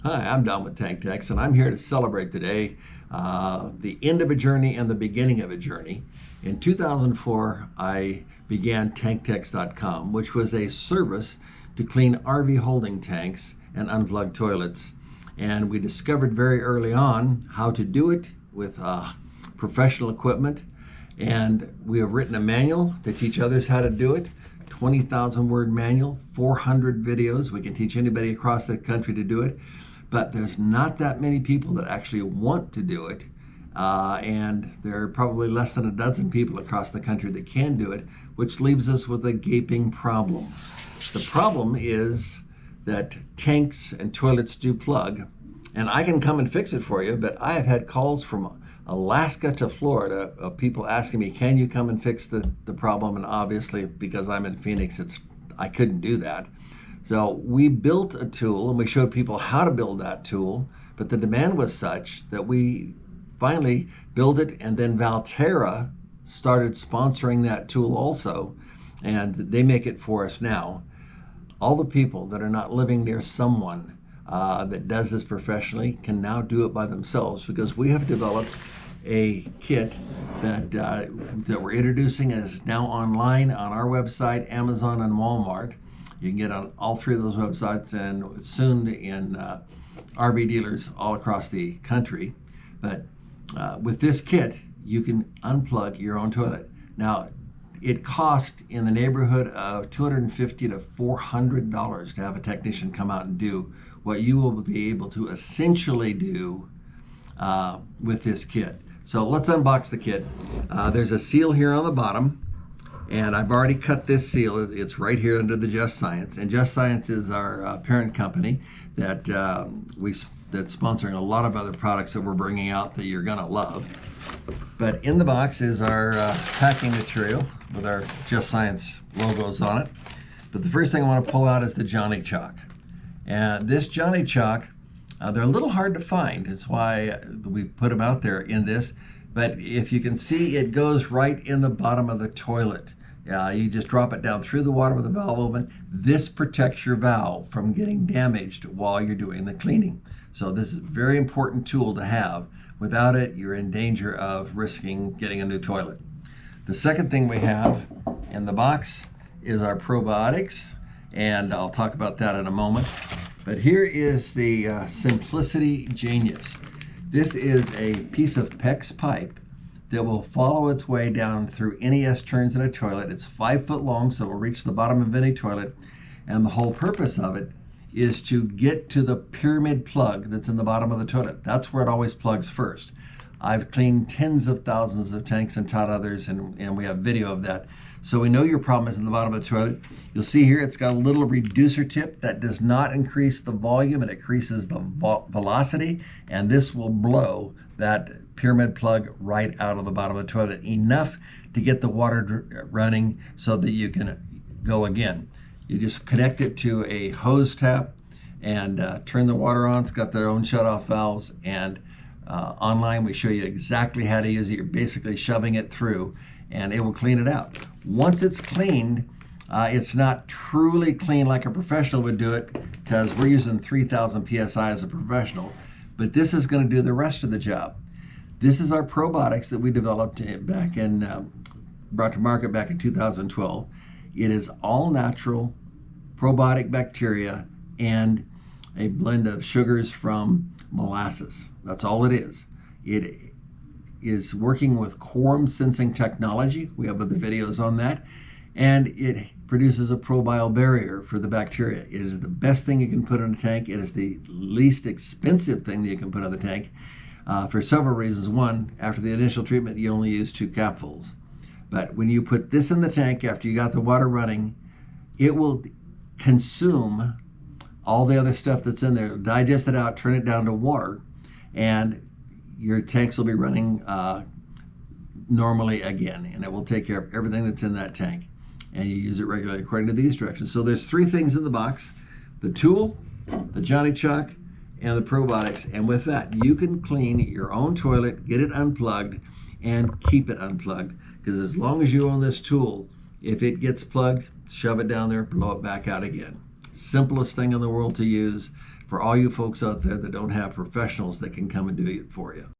Hi, I'm Don with TankTechs, and I'm here to celebrate today the end of a journey and the beginning of a journey. In 2004, I began TankTechs.com, which was a service to clean RV holding tanks and unplug toilets. And we discovered very early on how to do it with professional equipment. And we have written a manual to teach others how to do it. 20,000 word manual, 400 videos. We can teach anybody across the country to do it. But there's not that many people that actually want to do it. And there are probably less than a dozen people across the country that can do it, which leaves us with a gaping problem. The problem is that tanks and toilets do plug, and I can come and fix it for you, but I have had calls from Alaska to Florida of people asking me, can you come and fix the problem? And obviously, because I'm in Phoenix, I couldn't do that. So we built a tool and we showed people how to build that tool, but the demand was such that we finally built it, and then Valterra started sponsoring that tool also, and they make it for us now. All the people that are not living near someone that does this professionally can now do it by themselves, because we have developed a kit that we're introducing and is now online on our website, Amazon, and Walmart. You can get on all three of those websites and soon in RV dealers all across the country. But with this kit, you can unplug your own toilet. Now, it costs in the neighborhood of $250 to $400 to have a technician come out and do what you will be able to essentially do with this kit. So let's unbox the kit. There's a seal here on the bottom, and I've already cut this seal. It's right here under the Just Science, and Just Science is our parent company that's sponsoring a lot of other products that we're bringing out that you're gonna love. But in the box is our packing material with our Just Science logos on it. But the first thing I want to pull out is the Johnny Chalk. And this Johnny Chalk, they're a little hard to find. It's why we put them out there in this. But if you can see, it goes right in the bottom of the toilet. You just drop it down through the water with the valve open. This protects your valve from getting damaged while you're doing the cleaning. So this is a very important tool to have. Without it, you're in danger of risking getting a new toilet. The second thing we have in the box is our probiotics, and I'll talk about that in a moment. But here is the Simplicity Genius. This is a piece of PEX pipe that will follow its way down through NES turns in a toilet. It's 5 foot long, so it will reach the bottom of any toilet. And the whole purpose of it is to get to the pyramid plug that's in the bottom of the toilet. That's where it always plugs first. I've cleaned tens of thousands of tanks and taught others, and we have video of that. So we know your problem is in the bottom of the toilet. You'll see here it's got a little reducer tip that does not increase the volume, it increases the velocity, and this will blow that pyramid plug right out of the bottom of the toilet, enough to get the water running so that you can go again. You just connect it to a hose tap and turn the water on. It's got their own shut-off valves, and online we show you exactly how to use it. You're basically shoving it through and it will clean it out. Once it's cleaned, it's not truly clean like a professional would do it, because we're using 3,000 PSI as a professional, but this is going to do the rest of the job. This is our probiotics that we developed back in, brought to market back in 2012. It is all natural probiotic bacteria and a blend of sugars from molasses. That's all it is. It is working with quorum sensing technology. We have other videos on that. And it produces a probiotic barrier for the bacteria. It is the best thing you can put in a tank. It is the least expensive thing that you can put in the tank for several reasons. One, after the initial treatment, you only use 2 capfuls. But when you put this in the tank after you got the water running, it will consume all the other stuff that's in there, digest it out, turn it down to water, and your tanks will be running normally again, and it will take care of everything that's in that tank. And you use it regularly according to these directions. So there's 3 things in the box: the tool, the Johnny Chalk, and the probiotics. And with that, you can clean your own toilet, get it unplugged, and keep it unplugged. Because as long as you own this tool, if it gets plugged, shove it down there, blow it back out again. simplest thing in the world to use for all you folks out there that don't have professionals that can come and do it for you.